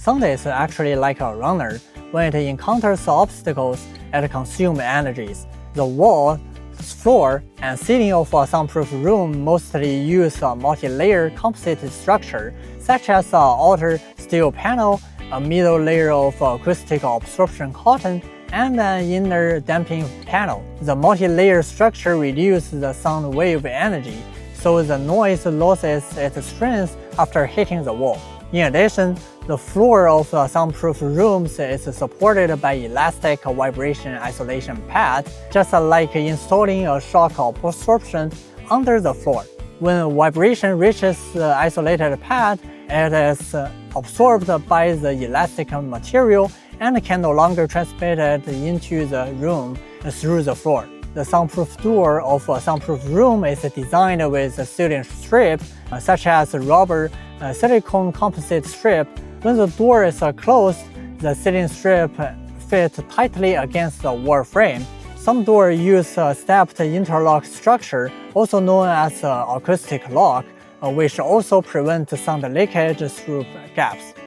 Sound is actually like a runner. When it encounters obstacles, it consumes energies. The wall, floor, and ceiling of a soundproof room mostly use a multi-layer composite structure, such as an outer steel panel, a middle layer of acoustic absorption cotton, and an inner damping panel. The multi-layer structure reduces the sound wave energy, so the noise loses its strength after hitting the wall. In addition, the floor of soundproof rooms is supported by elastic vibration isolation pad, just like installing a shock absorption under the floor. When vibration reaches the isolated pad, it is absorbed by the elastic material and can no longer transmit it into the room through the floor. The soundproof door of a soundproof room is designed with a sealing strip, such as rubber silicone composite strip. When the door is closed, the sealing strip fits tightly against the wall frame. Some doors use a stepped interlock structure, also known as acoustic lock, which also prevents sound leakage through gaps.